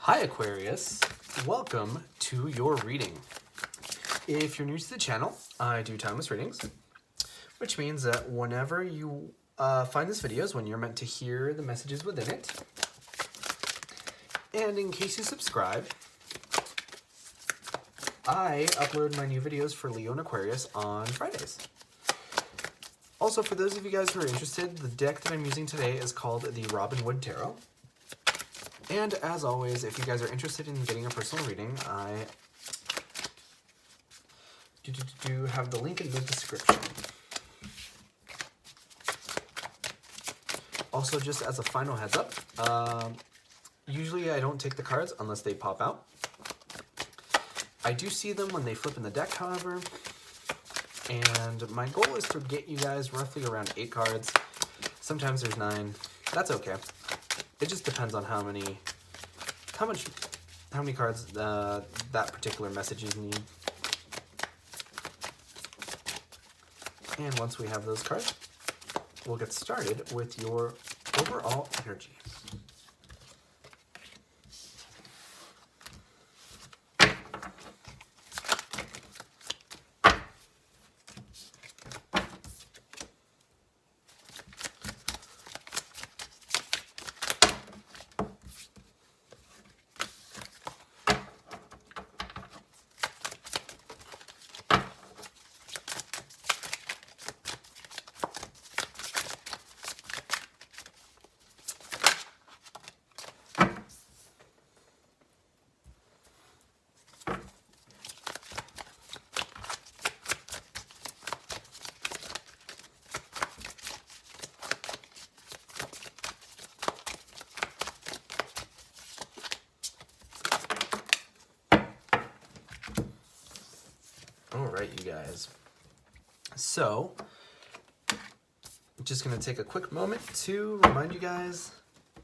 Hi Aquarius, welcome to your reading. If you're new to the channel, I do timeless readings, which means that whenever you find this video is when you're meant to hear the messages within it. And in case you subscribe, I upload my new videos for Leo and Aquarius on Fridays. Also, for those of you guys who are interested, the deck that I'm using today is called the Robin Hood Tarot. And as always, if you guys are interested in getting a personal reading, I do have the link in the description. Also, just as a final heads up, usually I don't take the cards unless they pop out. I do see them when they flip in the deck, however, and my goal is to get you guys roughly around 8 cards. Sometimes there's 9. That's okay. It just depends on how many cards that particular messages need. And once we have those cards, we'll get started with your overall energy. Alright, you guys. So, just going to take a quick moment to remind you guys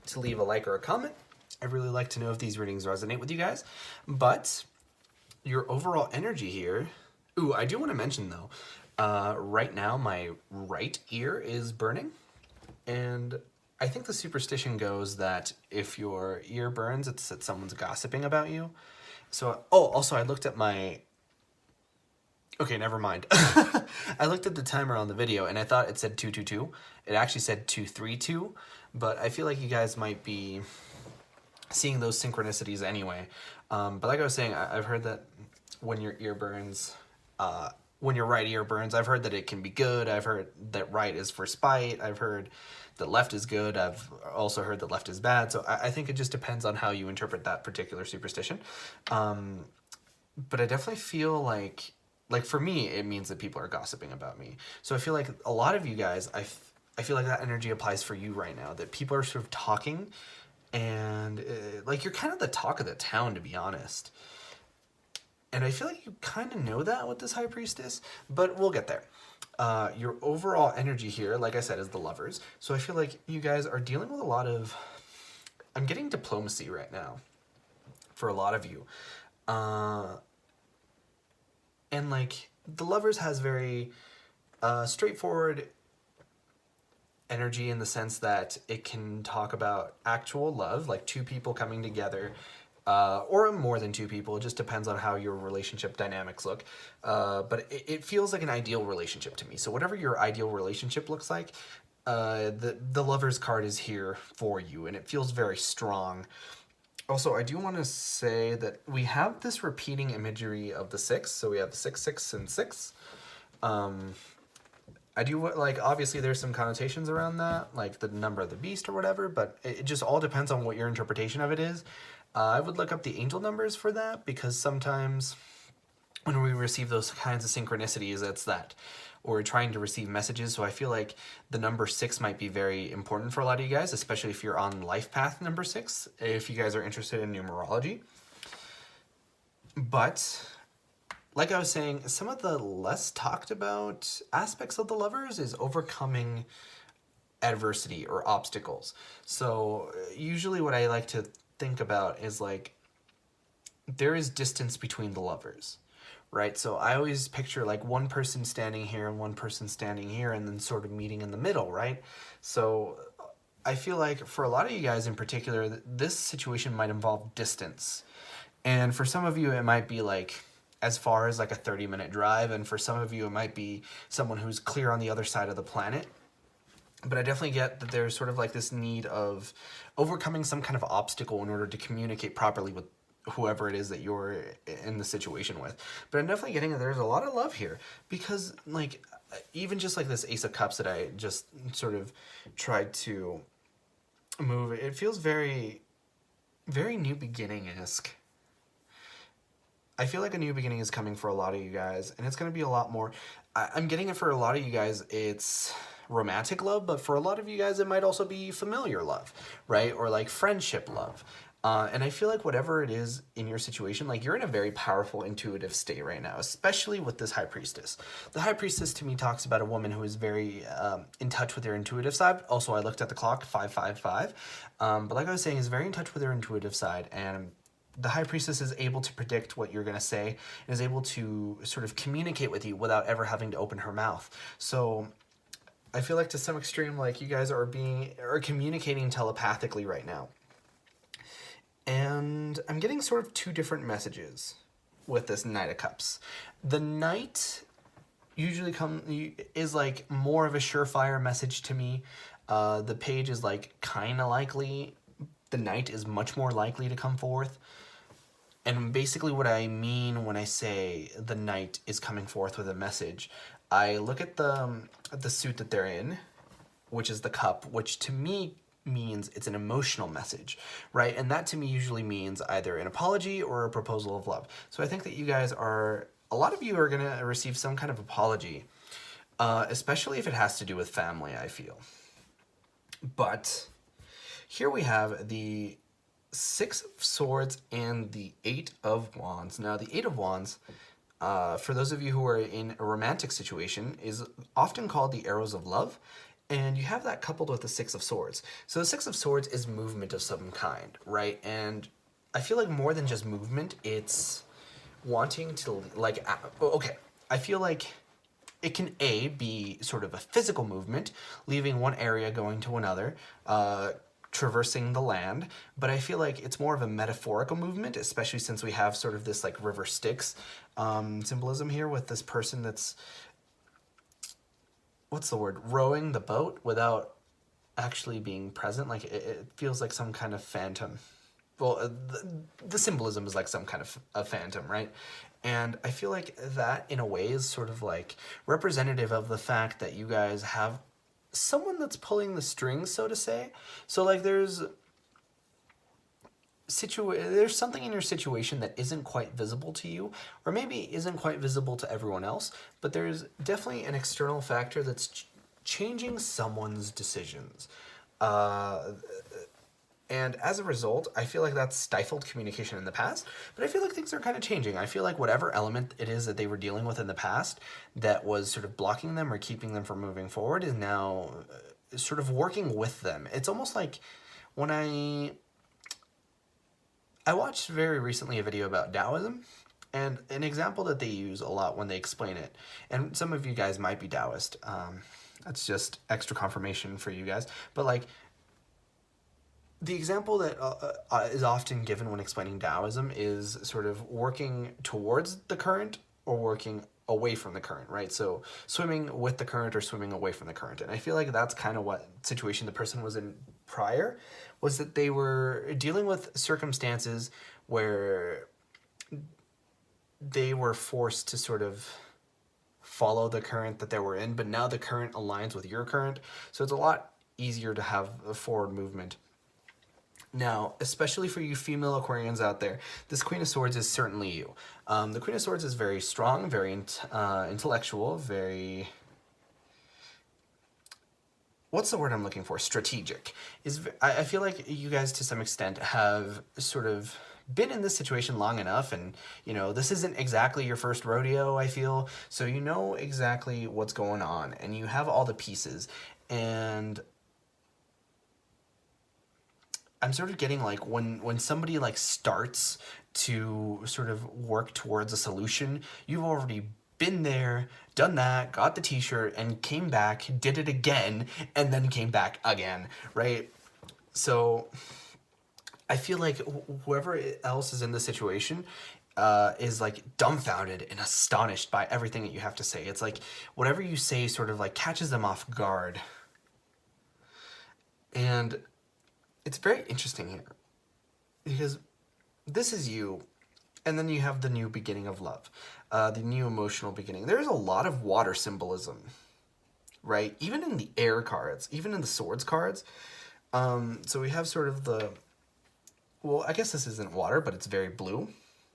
to leave a like or a comment. I really like to know if these readings resonate with you guys. But your overall energy here... Ooh, I do want to mention, though, right now my right ear is burning. And I think the superstition goes that if your ear burns, it's that someone's gossiping about you. So, also I looked at my... Okay, never mind. I looked at the timer on the video and I thought it said 222. It actually said 232, but I feel like you guys might be seeing those synchronicities anyway. But like I was saying, I've heard that when your ear burns, when your right ear burns, I've heard that it can be good. I've heard that right is for spite. I've heard that left is good. I've also heard that left is bad. So I think it just depends on how you interpret that particular superstition. But I definitely feel like for me, it means that people are gossiping about me. So I feel like a lot of you guys, I feel like that energy applies for you right now, that people are sort of talking and like you're kind of the talk of the town, to be honest. And I feel like you kind of know that with this High Priestess, but we'll get there. Your overall energy here, like I said, is the Lovers. So I feel like you guys are dealing with a lot of... I'm getting diplomacy right now for a lot of you. And like the Lovers has very straightforward energy in the sense that it can talk about actual love, like 2 people coming together, or more than 2 people. It just depends on how your relationship dynamics look. But it feels like an ideal relationship to me. So whatever your ideal relationship looks like, the Lovers card is here for you, and it feels very strong. Also, I do want to say that we have this repeating imagery of the 6. So we have 6, 6, and 6. I do, like, obviously there's some connotations around that, like the number of the beast or whatever, but it just all depends on what your interpretation of it is. I would look up the angel numbers for that, because sometimes when we receive those kinds of synchronicities, it's that we're trying to receive messages. So I feel like the number 6 might be very important for a lot of you guys, especially if you're on life path number 6, if you guys are interested in numerology. But like I was saying, some of the less talked about aspects of the Lovers is overcoming adversity or obstacles. So usually what I like to think about is like, there is distance between the Lovers. right? So I always picture like one person standing here and one person standing here and then sort of meeting in the middle, right? So I feel like for a lot of you guys in particular, this situation might involve distance. And for some of you, it might be like as far as like a 30-minute drive. And for some of you, it might be someone who's clear on the other side of the planet. But I definitely get that there's sort of like this need of overcoming some kind of obstacle in order to communicate properly with whoever it is that you're in the situation with. But I'm definitely getting that there's a lot of love here, because like even just like this Ace of Cups that I just sort of tried to move, it feels very, very new beginning-esque. I feel like a new beginning is coming for a lot of you guys, and it's going to be a lot more. I'm getting it for a lot of you guys, it's romantic love, but for a lot of you guys, it might also be familiar love, right? Or like friendship love. And I feel like whatever it is in your situation, like you're in a very powerful intuitive state right now, especially with this High Priestess. The High Priestess to me talks about a woman who is very in touch with their intuitive side. Also, I looked at the clock, 555. But like I was saying, is very in touch with their intuitive side. And the High Priestess is able to predict what you're going to say and is able to sort of communicate with you without ever having to open her mouth. So I feel like to some extreme, like you guys are communicating telepathically right now. And I'm getting sort of two different messages with this Knight of Cups. The Knight usually is like more of a surefire message to me. The Page is like kind of likely. The Knight is much more likely to come forth. And basically what I mean when I say the Knight is coming forth with a message, I look at the suit that they're in, which is the Cup, which to me means it's an emotional message, right? And that to me usually means either an apology or a proposal of love. So I think that you guys a lot of you are going to receive some kind of apology, especially if it has to do with family, I feel. But here we have the Six of Swords and the Eight of Wands. Now, the Eight of Wands, for those of you who are in a romantic situation, is often called the Arrows of Love. And you have that coupled with the Six of Swords. So the Six of Swords is movement of some kind, right? And I feel like more than just movement, it's wanting to, like, okay, I feel like it can be sort of a physical movement, leaving one area going to another, traversing the land, but I feel like it's more of a metaphorical movement, especially since we have sort of this like river Styx symbolism here with this person that's, what's the word, rowing the boat without actually being present. Like it feels like some kind of phantom. Well, the symbolism is like some kind of a phantom, right? And I feel like that in a way is sort of like representative of the fact that you guys have someone that's pulling the strings, so to say. So like there's something in your situation that isn't quite visible to you, or maybe isn't quite visible to everyone else, but there's definitely an external factor that's changing someone's decisions. And as a result, I feel like that's stifled communication in the past, but I feel like things are kind of changing. I feel like whatever element it is that they were dealing with in the past that was sort of blocking them or keeping them from moving forward is now sort of working with them. It's almost like when I watched very recently a video about Taoism, and an example that they use a lot when they explain it, and some of you guys might be Taoist, that's just extra confirmation for you guys, but like, the example that is often given when explaining Taoism is sort of working towards the current or working away from the current, right? So swimming with the current or swimming away from the current. And I feel like that's kind of what situation the person was in prior, was that they were dealing with circumstances where they were forced to sort of follow the current that they were in, but now the current aligns with your current. So it's a lot easier to have a forward movement. Now, especially for you female Aquarians out there, this Queen of Swords is certainly you. The Queen of Swords is very strong, very intellectual, very... What's the word I'm looking for? Strategic. I feel like you guys, to some extent, have sort of been in this situation long enough, and, you know, this isn't exactly your first rodeo, I feel, so you know exactly what's going on, and you have all the pieces, and I'm sort of getting like when somebody like starts to sort of work towards a solution, you've already been there, done that, got the t-shirt, and came back, did it again, and then came back again, right? So I feel like whoever else is in the situation is like dumbfounded and astonished by everything that you have to say. It's like whatever you say sort of like catches them off guard. And it's very interesting here because this is you, and then you have the new beginning of love, the new emotional beginning. There's a lot of water symbolism, right? Even in the air cards, even in the swords cards. So we have sort of the, well, I guess this isn't water, but it's very blue.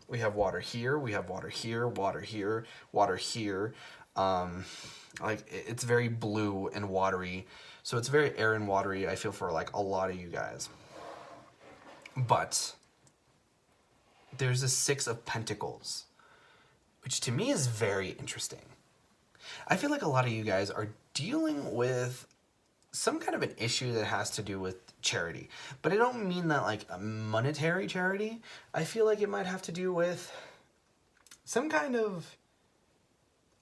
We have water here, we have water here, water here, water here. Like it's very blue and watery. So it's very air and watery, I feel, for like a lot of you guys. But there's a Six of Pentacles, which to me is very interesting. I feel like a lot of you guys are dealing with some kind of an issue that has to do with charity. But I don't mean that like a monetary charity. I feel like it might have to do with some kind of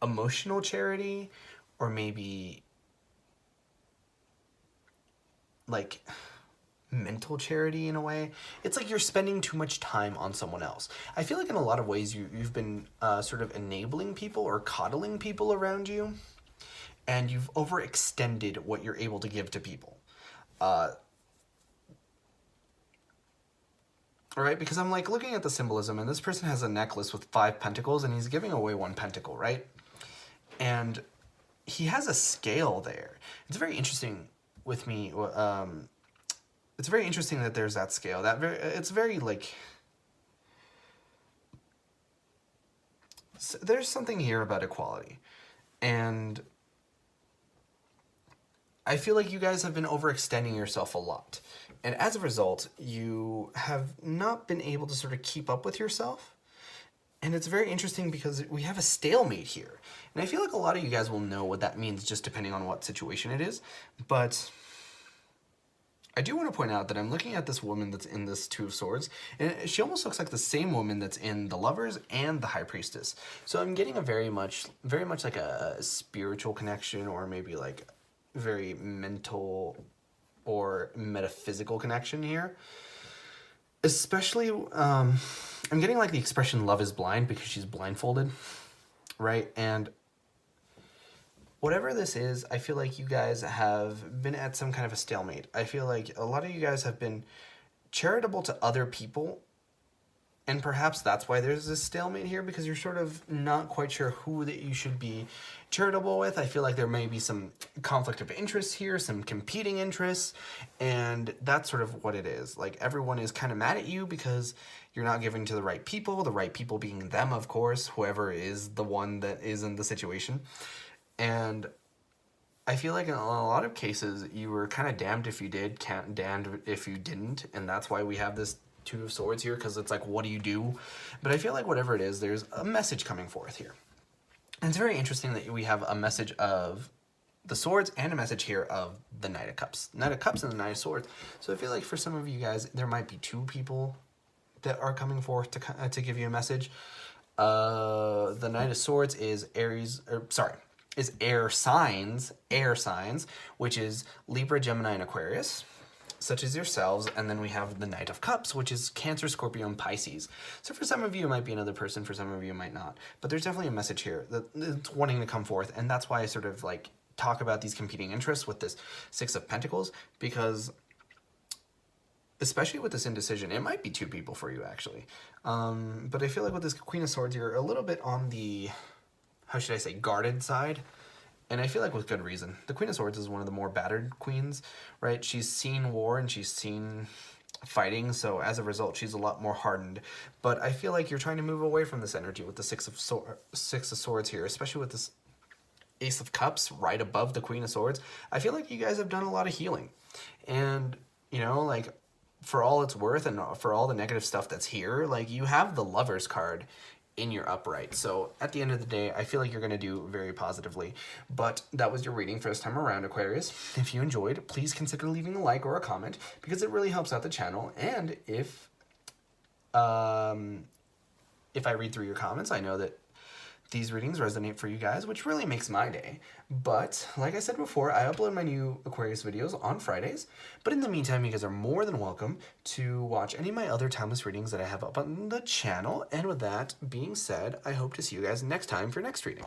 emotional charity, or maybe like mental charity in a way. It's like you're spending too much time on someone else. I feel like in a lot of ways you've been sort of enabling people or coddling people around you, and you've overextended what you're able to give to people. All right, because I'm like looking at the symbolism, and this person has a necklace with 5 pentacles, and he's giving away 1 pentacle, right? And he has a scale there. It's very interesting with me. It's very interesting that there's that scale. It's very like, there's something here about equality, and I feel like you guys have been overextending yourself a lot. And as a result, you have not been able to sort of keep up with yourself. And it's very interesting because we have a stalemate here. And I feel like a lot of you guys will know what that means just depending on what situation it is. But I do want to point out that I'm looking at this woman that's in this Two of Swords, and she almost looks like the same woman that's in the Lovers and the High Priestess. So I'm getting a very much like a spiritual connection, or maybe like very mental or metaphysical connection here. Especially, I'm getting like the expression love is blind because she's blindfolded, right? And whatever this is, I feel like you guys have been at some kind of a stalemate. I feel like a lot of you guys have been charitable to other people, and perhaps that's why there's this stalemate here, because you're sort of not quite sure who that you should be charitable with. I feel like there may be some conflict of interest here, some competing interests, and that's sort of what it is. Like everyone is kind of mad at you because you're not giving to the right people being them, of course, whoever is the one that is in the situation. And I feel like in a lot of cases, you were kind of damned if you did, damned if you didn't, and that's why we have this Two of Swords here, because it's like, what do you do? But I feel like whatever it is, there's a message coming forth here. And it's very interesting that we have a message of the Swords and a message here of the Knight of Cups. Knight of Cups and the Knight of Swords. So I feel like for some of you guys, there might be 2 people that are coming forth to give you a message. The Knight of Swords is is air signs, which is Libra, Gemini, and Aquarius, such as yourselves. And then we have the Knight of Cups, which is Cancer, Scorpio, and Pisces. So for some of you, it might be another person. For some of you, it might not. But there's definitely a message here that's wanting to come forth. And that's why I sort of like talk about these competing interests with this Six of Pentacles, because especially with this indecision, it might be 2 people for you, actually. But I feel like with this Queen of Swords, you're a little bit on the, how should I say, guarded side. And I feel like with good reason. The Queen of Swords is one of the more battered queens, right? She's seen war and she's seen fighting, so as a result, she's a lot more hardened. But I feel like you're trying to move away from this energy with the Six of Swords here, especially with this Ace of Cups right above the Queen of Swords. I feel like you guys have done a lot of healing. And, you know, like, for all it's worth and for all the negative stuff that's here, like, you have the Lovers card in your upright. So at the end of the day, I feel like you're going to do very positively. But that was your reading for this time around, Aquarius. If you enjoyed, please consider leaving a like or a comment, because it really helps out the channel. And if I read through your comments, I know that these readings resonate for you guys, which really makes my day. But like I said before, I upload my new Aquarius videos on Fridays. But in the meantime, you guys are more than welcome to watch any of my other timeless readings that I have up on the channel. And with that being said, I hope to see you guys next time for next reading.